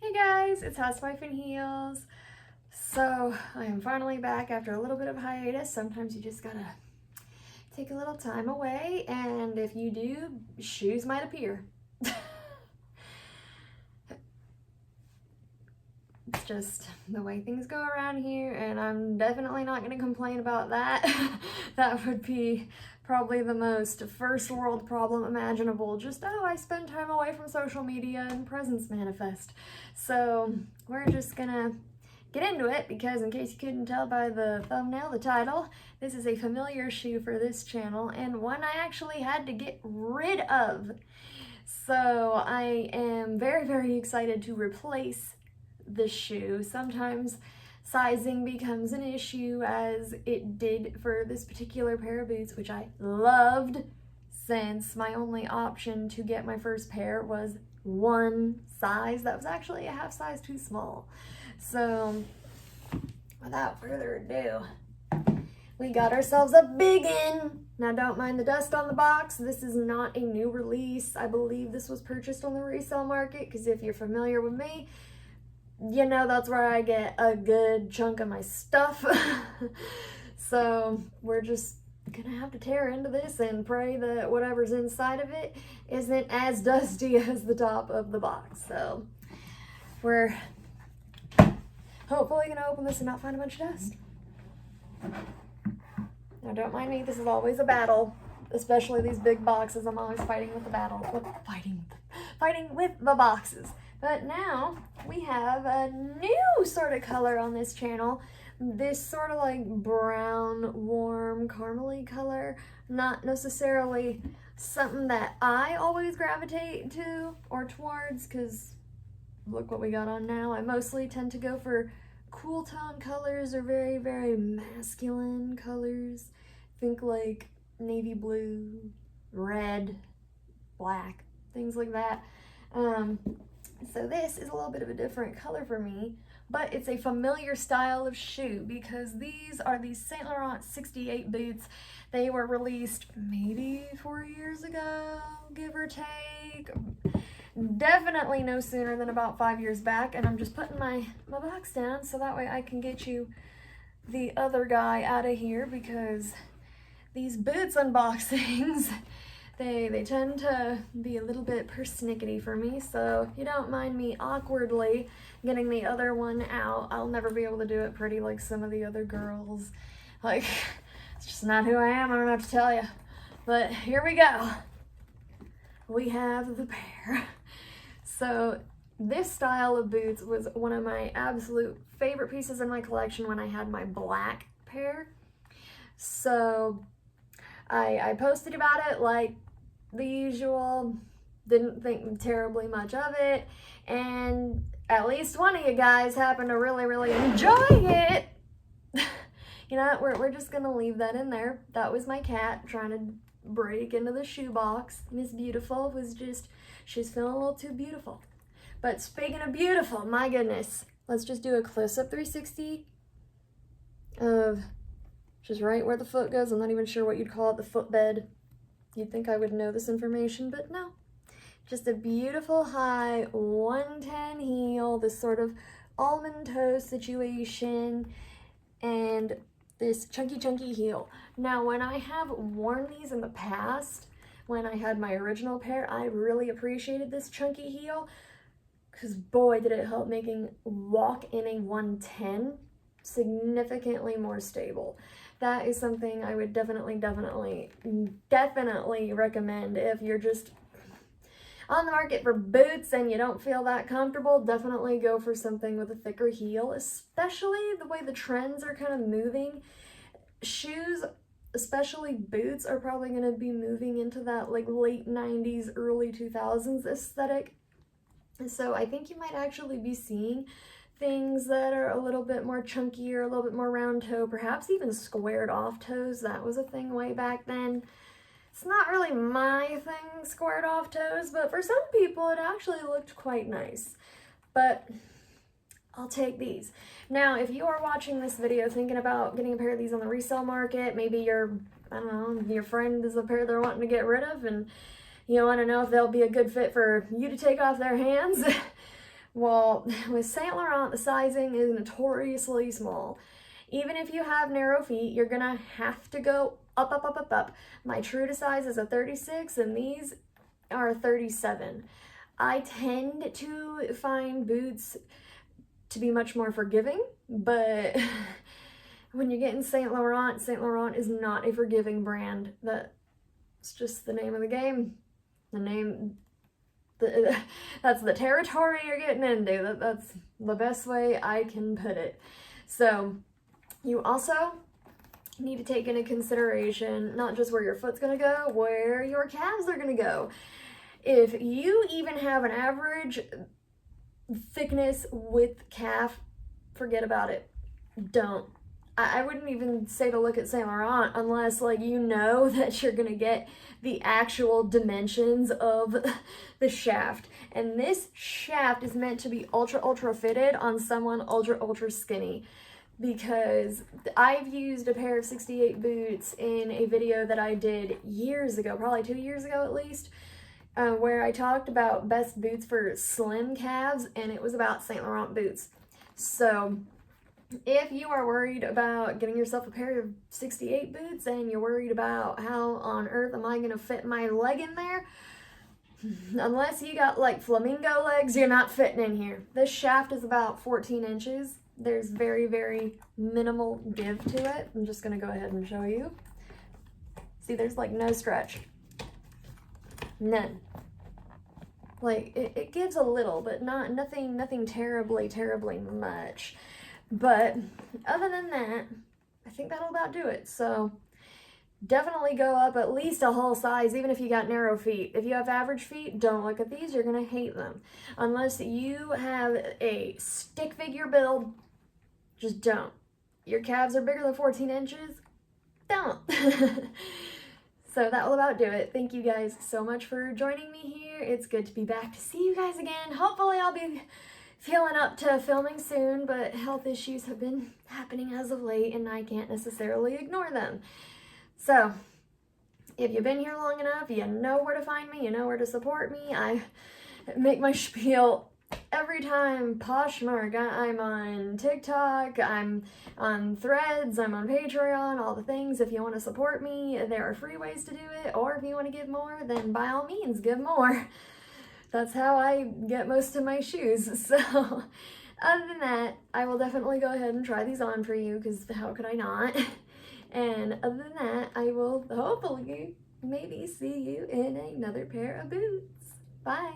Hey guys, it's Housewife in Heels. So I am finally back after a little bit of hiatus. Sometimes you just gotta take a little time away, and if you do, shoes might appear. It's just the way things go around here, and I'm definitely not going to complain about that. That would be probably the most first world problem imaginable. Just, oh, I spend time away from social media and presents manifest. So we're just going to get into it because, in case you couldn't tell by the thumbnail, the title, this is a familiar shoe for this channel and one I actually had to get rid of. So I am very, very excited to replace this shoe. Sometimes sizing becomes an issue, as it did for this particular pair of boots, which I loved, since my only option to get my first pair was one size that was actually a half size too small. So without further ado, we got ourselves a biggin. Now don't mind the dust on the box. This is not a new release. I believe this was purchased on the resale market, because if you're familiar with me, you know that's where I get a good chunk of my stuff. So we're just gonna have to tear into this and pray that whatever's inside of it isn't as dusty as the top of the box. So we're hopefully gonna open this and not find a bunch of dust. Now don't mind me, this is always a battle, especially these big boxes. I'm always fighting with the fighting with the boxes. But now we have a new sort of color on this channel. This sort of like brown, warm, caramely color. Not necessarily something that I always gravitate to or towards, because look what we got on now. I mostly tend to go for cool tone colors or very, very masculine colors. Think like navy blue, red, black, things like that. So this is a little bit of a different color for me, but it's a familiar style of shoe because these are the Saint Laurent 68 boots. They were released maybe 4 years ago, give or take. Definitely no sooner than about 5 years back, and I'm just putting my box down so that way I can get you the other guy out of here, because these boots unboxings, they tend to be a little bit persnickety for me, so if you don't mind me awkwardly getting the other one out, I'll never be able to do it pretty like some of the other girls. Like, it's just not who I am, I don't have to tell you. But here we go. We have the pair. So this style of boots was one of my absolute favorite pieces in my collection when I had my black pair. So I posted about it like the usual, didn't think terribly much of it, and at least one of you guys happened to really, really enjoy it. You know, we're just gonna leave that in there. That was my cat trying to break into the shoebox. Miss Beautiful was just, she's feeling a little too beautiful. But speaking of beautiful, my goodness, let's just do a close-up 360 of just right where the foot goes. I'm not even sure what you'd call it, the footbed. You'd think I would know this information, but no. Just a beautiful high 110 heel, this sort of almond toe situation, and this chunky heel. Now, when I have worn these in the past, when I had my original pair, I really appreciated this chunky heel, because boy, did it help making walk in a 110 significantly more stable. That is something I would definitely recommend if you're just on the market for boots and you don't feel that comfortable. Definitely go for something with a thicker heel, especially the way the trends are kind of moving. Shoes, especially boots, are probably going to be moving into that like late 90s, early 2000s aesthetic. So I think you might actually be seeing things that are a little bit more chunkier, a little bit more round toe, perhaps even squared off toes. That was a thing way back then. It's not really my thing, squared off toes, but for some people it actually looked quite nice. But I'll take these. Now, if you are watching this video thinking about getting a pair of these on the resale market, maybe your, I don't know, your friend is a pair they're wanting to get rid of, and you want to know if they'll be a good fit for you to take off their hands, Well, with Saint Laurent, the sizing is notoriously small. Even if you have narrow feet, you're gonna have to go up, up, up, up, up. My true to size is a 36, and these are 37. I tend to find boots to be much more forgiving, but when you're getting Saint Laurent is not a forgiving brand. That's just the name of the game. That's the territory you're getting into. That's the best way I can put it. So you also need to take into consideration not just where your foot's gonna go, where your calves are gonna go. If you even have an average thickness width calf, forget about it. Don't. I wouldn't even say to look at Saint Laurent unless, like, you know that you're gonna get the actual dimensions of the shaft. And this shaft is meant to be ultra fitted on someone ultra skinny, because I've used a pair of 68 boots in a video that I did years ago, probably 2 years ago at least, where I talked about best boots for slim calves, and it was about Saint Laurent boots. So if you are worried about getting yourself a pair of 68 boots and you're worried about how on earth am I going to fit my leg in there, unless you got like flamingo legs, you're not fitting in here. This shaft is about 14 inches. There's very minimal give to it. I'm just going to go ahead and show you. See, there's like no stretch. None. Like, it gives a little, but nothing terribly much. But other than that, I think that'll about do it. So definitely go up at least a whole size, even if you got narrow feet. If you have average feet, don't look at these. You're going to hate them. Unless you have a stick figure build, just don't. Your calves are bigger than 14 inches, don't. So that will about do it. Thank you guys so much for joining me here. It's good to be back to see you guys again. Hopefully I'll be feeling up to filming soon, but health issues have been happening as of late and I can't necessarily ignore them. So if you've been here long enough, you know where to find me, you know where to support me. I make my spiel every time. Poshmark, I'm on TikTok, I'm on Threads, I'm on Patreon, all the things. If you want to support me, there are free ways to do it, or if you want to give more, then by all means, give more. That's how I get most of my shoes. So other than that, I will definitely go ahead and try these on for you, because how could I not? And other than that, I will hopefully maybe see you in another pair of boots. Bye.